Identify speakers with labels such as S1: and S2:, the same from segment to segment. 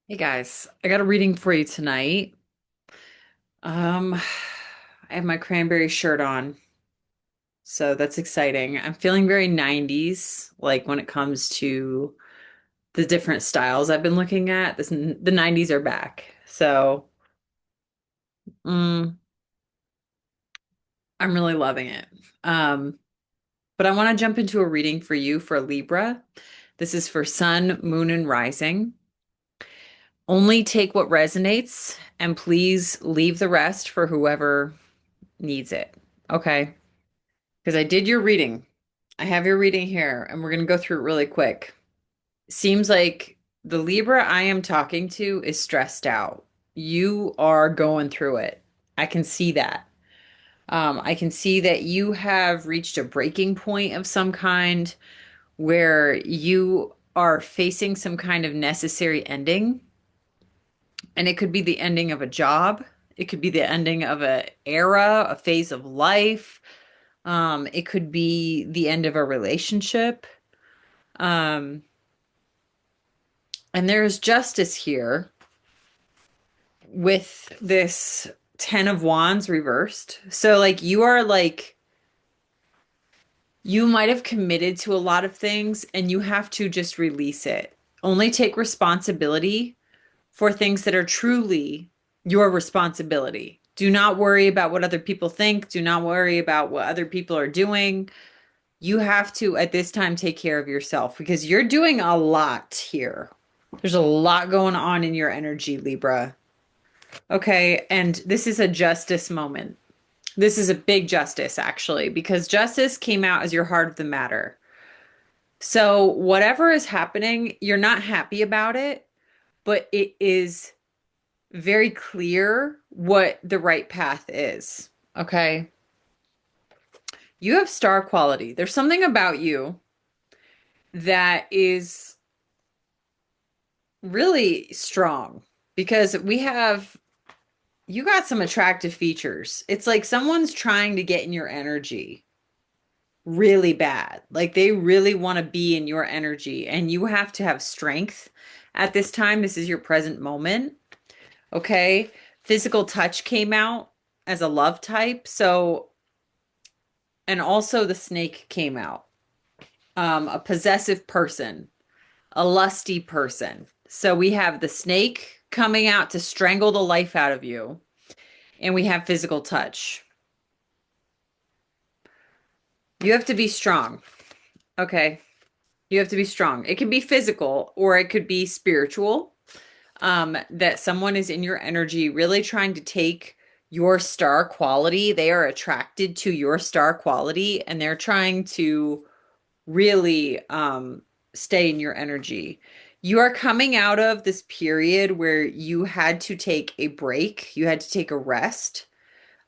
S1: Hey guys, I got a reading for you tonight. I have my cranberry shirt on, so that's exciting. I'm feeling very 90s, like when it comes to the different styles I've been looking at. The 90s are back. So, mm, I'm really loving it. Um, but I want to jump into a reading for you for Libra. This is for Sun, Moon, and Rising. Only take what resonates and please leave the rest for whoever needs it. Okay? Because I did your reading. I have your reading here, and we're going to go through it really quick. Seems like the Libra I am talking to is stressed out. You are going through it. I can see that. I can see that you have reached a breaking point of some kind where you are facing some kind of necessary ending. And it could be the ending of a job. It could be the ending of an era, a phase of life. It could be the end of a relationship. Um, and there's justice here with this 10 of Wands reversed. So, like, you might have committed to a lot of things and you have to just release it. Only take responsibility for things that are truly your responsibility. Do not worry about what other people think. Do not worry about what other people are doing. You have to, at this time, take care of yourself because you're doing a lot here. There's a lot going on in your energy, Libra. Okay. And this is a justice moment. This is a big justice, actually, because justice came out as your heart of the matter. So, whatever is happening, you're not happy about it, but it is very clear what the right path is. Okay. You have star quality. There's something about you that is really strong because you got some attractive features. It's like someone's trying to get in your energy really bad. Like they really want to be in your energy and you have to have strength at this time. This is your present moment. Okay. Physical touch came out as a love type. So, and also the snake came out. A possessive person, a lusty person. So we have the snake coming out to strangle the life out of you, and we have physical touch. You have to be strong. Okay. You have to be strong. It can be physical or it could be spiritual. That someone is in your energy really trying to take your star quality. They are attracted to your star quality and they're trying to really stay in your energy. You are coming out of this period where you had to take a break, you had to take a rest.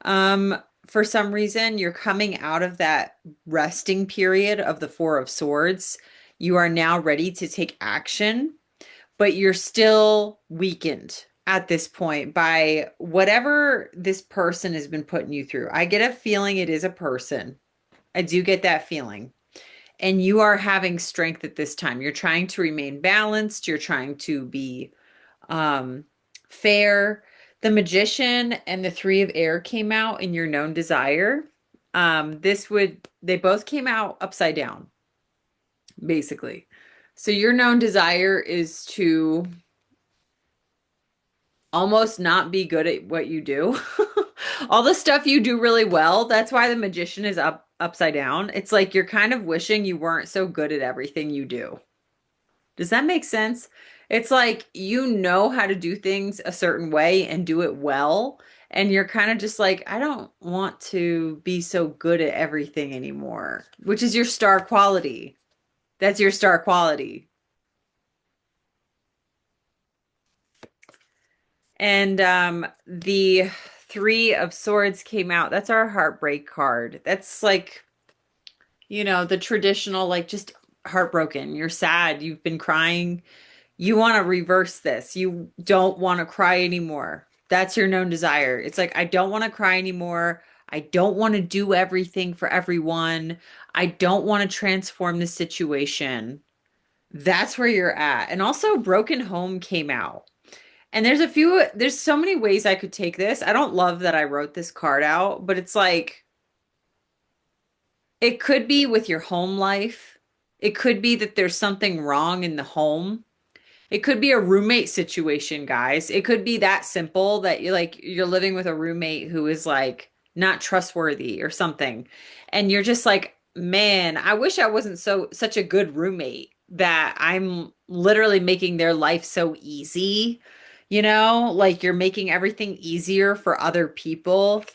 S1: Um, for some reason, you're coming out of that resting period of the Four of Swords. You are now ready to take action, but you're still weakened at this point by whatever this person has been putting you through. I get a feeling it is a person. I do get that feeling. And you are having strength at this time. You're trying to remain balanced. You're trying to be um, fair. The Magician and the Three of Air came out in your known desire. They both came out upside down, basically. So your known desire is to almost not be good at what you do. All the stuff you do really well, that's why the Magician is upside down. It's like you're kind of wishing you weren't so good at everything you do. Does that make sense? It's like you know how to do things a certain way and do it well, and you're kind of just like, I don't want to be so good at everything anymore, which is your star quality. That's your star quality. And the Three of Swords came out. That's our heartbreak card. That's like, the traditional, like just heartbroken. You're sad. You've been crying. You want to reverse this. You don't want to cry anymore. That's your known desire. It's like, I don't want to cry anymore. I don't want to do everything for everyone. I don't want to transform the situation. That's where you're at. And also, Broken Home came out. And there's so many ways I could take this. I don't love that I wrote this card out, but it's like, it could be with your home life. It could be that there's something wrong in the home. It could be a roommate situation, guys. It could be that simple that you're living with a roommate who is like not trustworthy or something. And you're just like, "Man, I wish I wasn't such a good roommate that I'm literally making their life so easy." You know, like you're making everything easier for other people.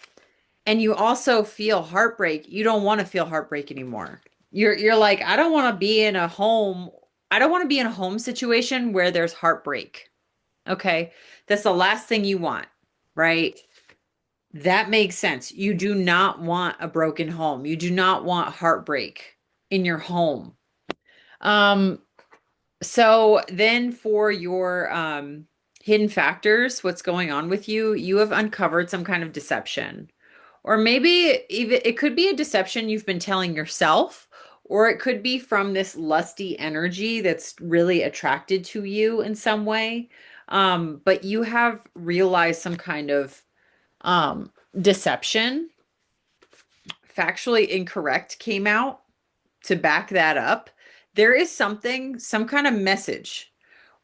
S1: And you also feel heartbreak. You don't want to feel heartbreak anymore. You're like, I don't want to be in a home. I don't want to be in a home situation where there's heartbreak. Okay. That's the last thing you want, right? That makes sense. You do not want a broken home. You do not want heartbreak in your home. Um, so then for your hidden factors, what's going on with you? You have uncovered some kind of deception. Or maybe even it could be a deception you've been telling yourself, or it could be from this lusty energy that's really attracted to you in some way. But you have realized some kind of deception. Factually incorrect came out to back that up. There is something, some kind of message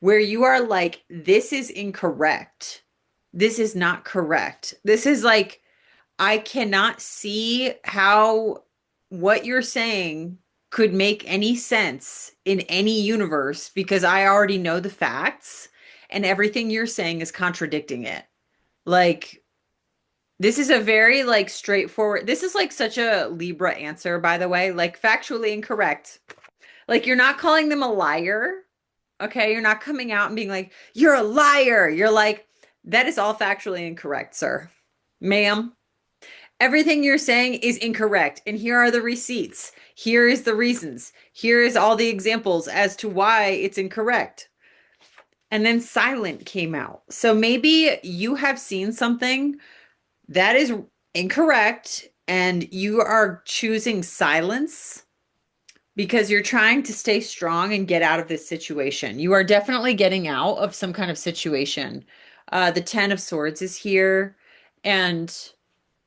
S1: where you are like, this is incorrect. This is not correct. This is like, I cannot see how what you're saying could make any sense in any universe because I already know the facts and everything you're saying is contradicting it. Like, this is a very like straightforward. This is like such a Libra answer, by the way, like factually incorrect. Like you're not calling them a liar. Okay, you're not coming out and being like, "You're a liar." You're like, "That is all factually incorrect, sir." Ma'am, everything you're saying is incorrect. And here are the receipts. Here is the reasons. Here is all the examples as to why it's incorrect. And then silent came out. So maybe you have seen something that is incorrect and you are choosing silence because you're trying to stay strong and get out of this situation. You are definitely getting out of some kind of situation. The Ten of Swords is here. And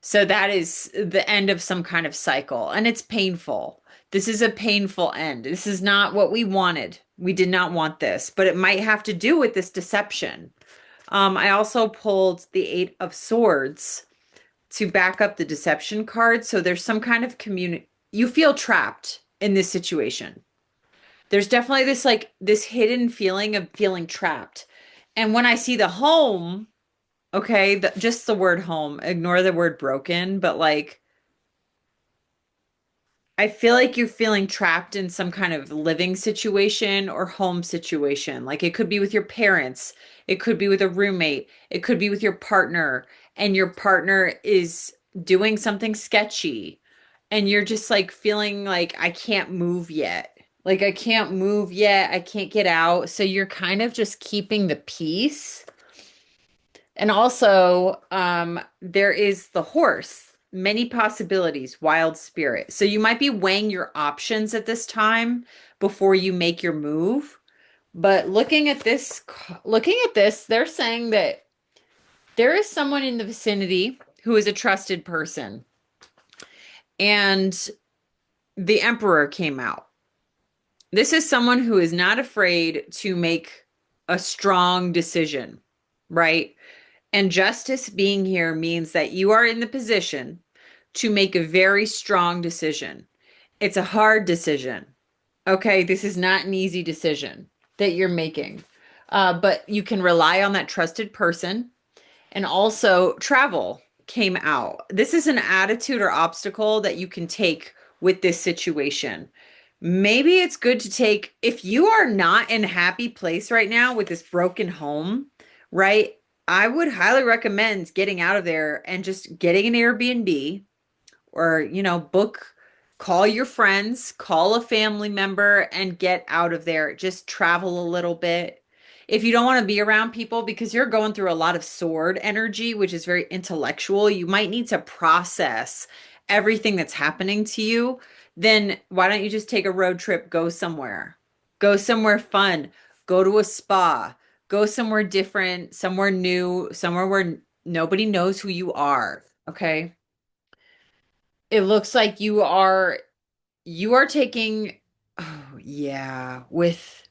S1: so that is the end of some kind of cycle, and it's painful. This is a painful end. This is not what we wanted. We did not want this, but it might have to do with this deception. I also pulled the Eight of Swords to back up the deception card. So there's some kind of community. You feel trapped in this situation. There's definitely this like this hidden feeling of feeling trapped. And when I see the home, okay, just the word home, ignore the word broken, but like I feel like you're feeling trapped in some kind of living situation or home situation. Like it could be with your parents, it could be with a roommate, it could be with your partner, and your partner is doing something sketchy, and you're just like feeling like I can't move yet. Like I can't move yet, I can't get out. So you're kind of just keeping the peace. And also, there is the horse, many possibilities, wild spirit. So you might be weighing your options at this time before you make your move. But looking at this, they're saying that there is someone in the vicinity who is a trusted person. And the Emperor came out. This is someone who is not afraid to make a strong decision, right? And justice being here means that you are in the position to make a very strong decision. It's a hard decision. Okay, this is not an easy decision that you're making. But you can rely on that trusted person. And also, travel came out. This is an attitude or obstacle that you can take with this situation. Maybe it's good to take, if you are not in a happy place right now with this broken home, right? I would highly recommend getting out of there and just getting an Airbnb or, call your friends, call a family member and get out of there. Just travel a little bit. If you don't want to be around people because you're going through a lot of sword energy, which is very intellectual, you might need to process everything that's happening to you. Then why don't you just take a road trip, go somewhere? Go somewhere fun. Go to a spa. Go somewhere different, somewhere new, somewhere where nobody knows who you are. Okay. It looks like you are taking, oh yeah, with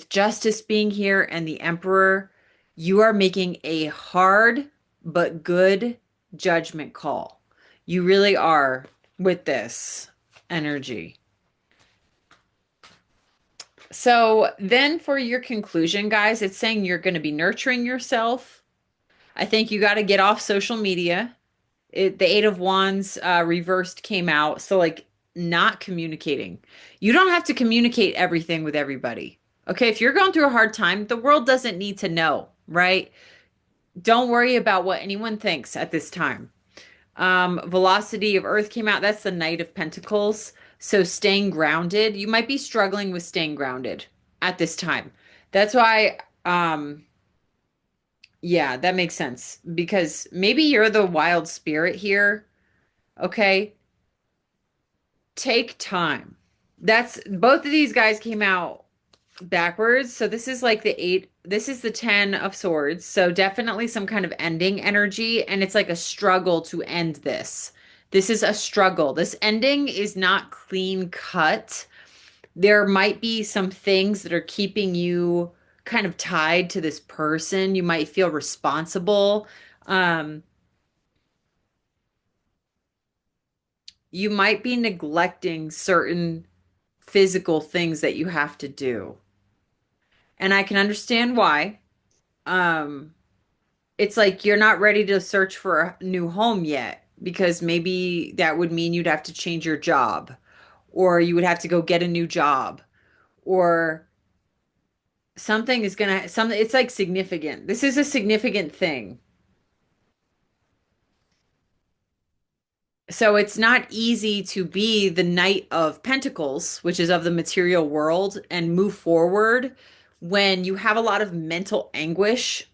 S1: Justice being here and the Emperor, you are making a hard but good judgment call. You really are with this energy. So then for your conclusion, guys, it's saying you're going to be nurturing yourself. I think you got to get off social media. The Eight of Wands reversed came out. So, like, not communicating. You don't have to communicate everything with everybody. Okay. If you're going through a hard time, the world doesn't need to know, right? Don't worry about what anyone thinks at this time. Velocity of Earth came out. That's the Knight of Pentacles. So staying grounded, you might be struggling with staying grounded at this time. That's why, yeah, that makes sense because maybe you're the wild spirit here. Okay. Take time. That's both of these guys came out backwards. So this is like the eight, this is the 10 of swords. So definitely some kind of ending energy. And it's like a struggle to end this. This is a struggle. This ending is not clean cut. There might be some things that are keeping you kind of tied to this person. You might feel responsible. Um, you might be neglecting certain physical things that you have to do. And I can understand why. Um, it's like you're not ready to search for a new home yet because maybe that would mean you'd have to change your job or you would have to go get a new job or something is gonna something it's like significant. This is a significant thing. So it's not easy to be the Knight of Pentacles, which is of the material world, and move forward when you have a lot of mental anguish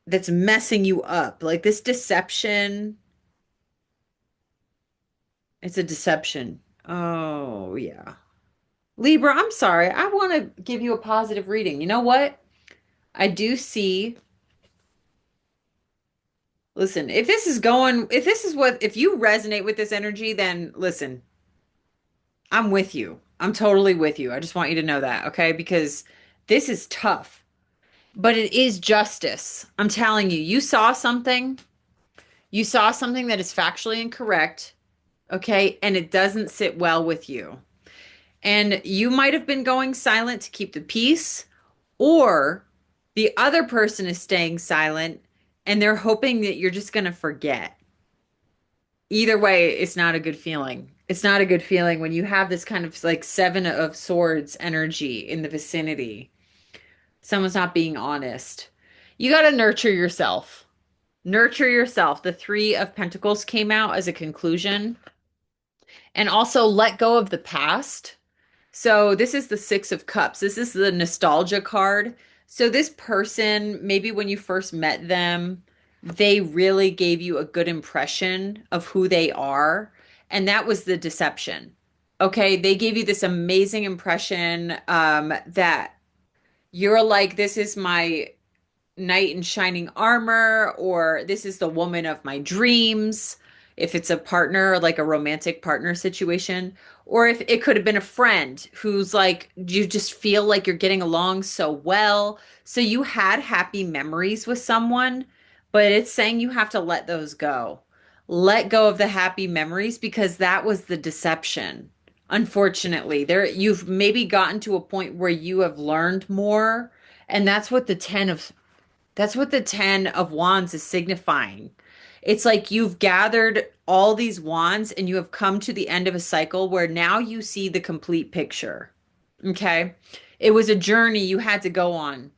S1: that's messing you up. Like this deception, it's a deception. Oh, yeah. Libra, I'm sorry. I want to give you a positive reading. You know what? I do see. Listen, if you resonate with this energy, then listen, I'm with you. I'm totally with you. I just want you to know that, okay? Because this is tough, but it is justice. I'm telling you, you saw something that is factually incorrect, okay? And it doesn't sit well with you. And you might have been going silent to keep the peace, or the other person is staying silent and they're hoping that you're just going to forget. Either way, it's not a good feeling. It's not a good feeling when you have this kind of like Seven of Swords energy in the vicinity. Someone's not being honest. You got to nurture yourself. Nurture yourself. The Three of Pentacles came out as a conclusion. And also let go of the past. So this is the Six of Cups. This is the nostalgia card. So this person, maybe when you first met them, they really gave you a good impression of who they are. And that was the deception. Okay, they gave you this amazing impression that you're like, this is my knight in shining armor, or this is the woman of my dreams, if it's a partner, like a romantic partner situation, or if it could have been a friend who's like, you just feel like you're getting along so well. So you had happy memories with someone, but it's saying you have to let those go. Let go of the happy memories because that was the deception. Unfortunately, you've maybe gotten to a point where you have learned more, and that's what the 10 of wands is signifying. It's like you've gathered all these wands and you have come to the end of a cycle where now you see the complete picture. Okay. It was a journey you had to go on.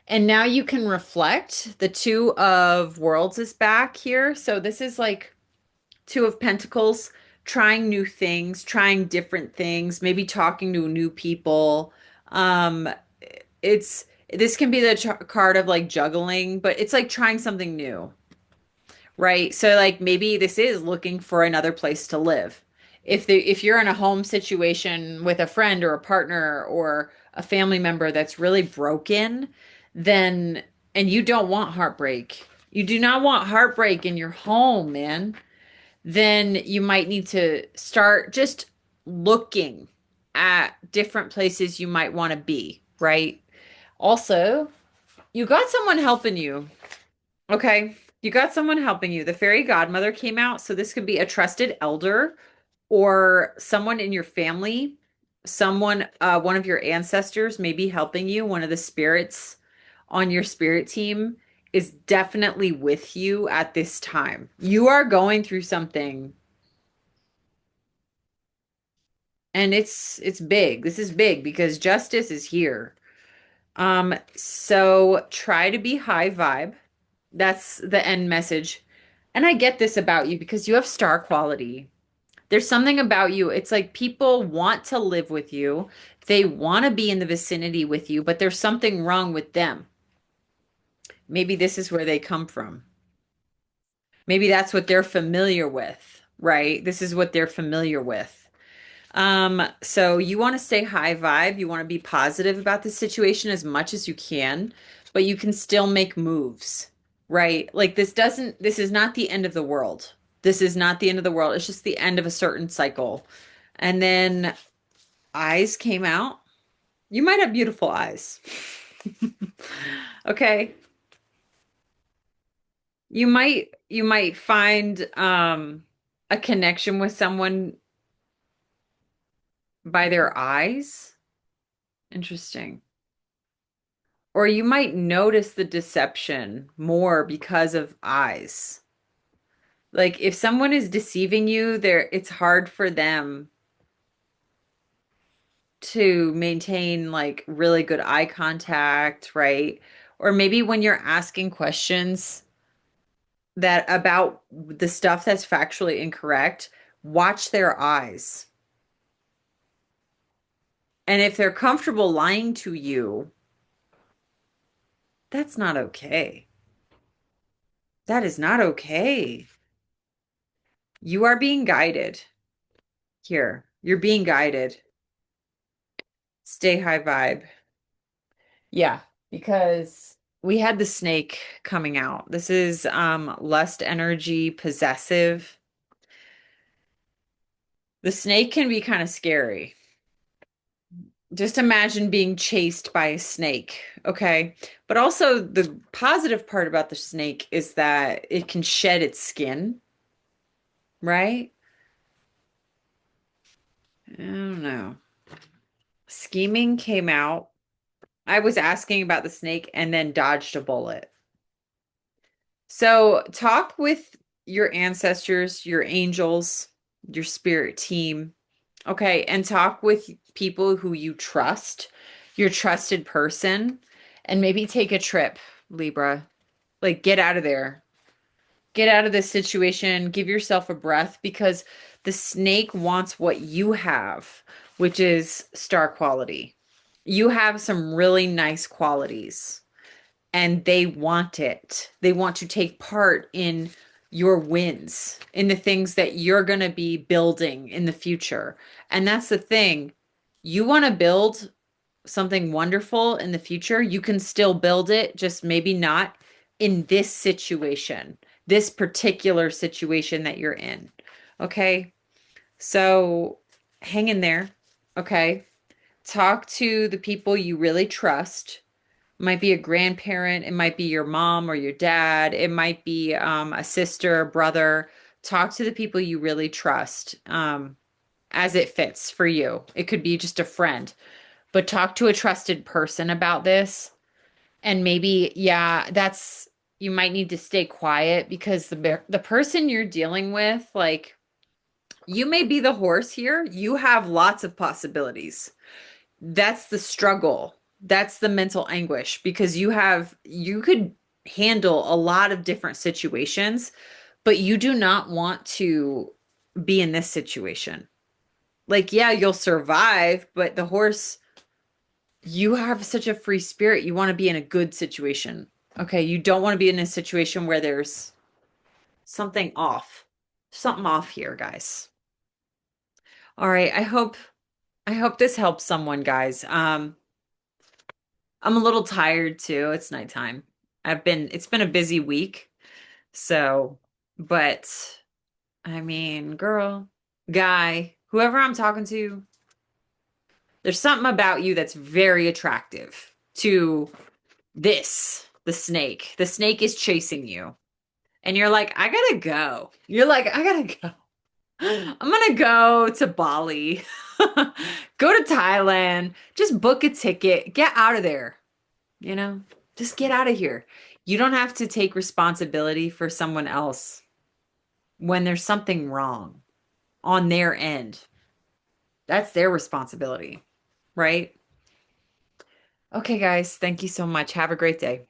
S1: And now you can reflect. The Two of Worlds is back here. So this is like Two of Pentacles, trying new things, trying different things, maybe talking to new people. Um, it's this can be the card of like juggling, but it's like trying something new, right? So like maybe this is looking for another place to live. If you're in a home situation with a friend or a partner or a family member that's really broken, then, and you don't want heartbreak. You do not want heartbreak in your home, man. Then you might need to start just looking at different places you might want to be, right? Also, you got someone helping you. Okay. You got someone helping you. The fairy godmother came out. So this could be a trusted elder or someone in your family, someone, one of your ancestors may be helping you. One of the spirits on your spirit team is definitely with you at this time. You are going through something and it's big. This is big because justice is here. So try to be high vibe. That's the end message. And I get this about you because you have star quality. There's something about you. It's like people want to live with you. They want to be in the vicinity with you, but there's something wrong with them. Maybe this is where they come from. Maybe that's what they're familiar with, right? This is what they're familiar with. So you want to stay high vibe. You want to be positive about the situation as much as you can, but you can still make moves, right? Like this is not the end of the world. This is not the end of the world. It's just the end of a certain cycle. And then eyes came out. You might have beautiful eyes. Okay. You might find a connection with someone by their eyes. Interesting. Or you might notice the deception more because of eyes. Like if someone is deceiving you, it's hard for them to maintain like really good eye contact, right? Or maybe when you're asking questions that about the stuff that's factually incorrect, watch their eyes. And if they're comfortable lying to you, that's not okay. That is not okay. You are being guided here. You're being guided. Stay high vibe. Yeah, because we had the snake coming out. This is lust energy, possessive. The snake can be kind of scary. Just imagine being chased by a snake, okay? But also the positive part about the snake is that it can shed its skin, right? I don't know. Scheming came out. I was asking about the snake and then dodged a bullet. So talk with your ancestors, your angels, your spirit team. Okay, and talk with people who you trust, your trusted person, and maybe take a trip, Libra. Like get out of there. Get out of this situation, give yourself a breath because the snake wants what you have, which is star quality. You have some really nice qualities and they want it. They want to take part in your wins, in the things that you're going to be building in the future. And that's the thing. You want to build something wonderful in the future, you can still build it, just maybe not in this situation, this particular situation that you're in. Okay. So hang in there. Okay. Talk to the people you really trust. Might be a grandparent, it might be your mom or your dad, it might be a sister, brother. Talk to the people you really trust as it fits for you. It could be just a friend, but talk to a trusted person about this. And maybe, yeah, that's you might need to stay quiet because the person you're dealing with, like you may be the horse here. You have lots of possibilities. That's the struggle. That's the mental anguish because you could handle a lot of different situations, but you do not want to be in this situation. Like, yeah, you'll survive, but the horse, you have such a free spirit. You want to be in a good situation. Okay. You don't want to be in a situation where there's something off. Something off here, guys. All right. I hope this helps someone, guys. I'm a little tired too. It's nighttime. It's been a busy week. So, but I mean, girl, guy, whoever I'm talking to, there's something about you that's very attractive to the snake. The snake is chasing you. And you're like, I gotta go. You're like, I gotta go. I'm gonna go to Bali, go to Thailand, just book a ticket, get out of there, you know? Just get out of here. You don't have to take responsibility for someone else when there's something wrong on their end. That's their responsibility, right? Okay, guys, thank you so much. Have a great day.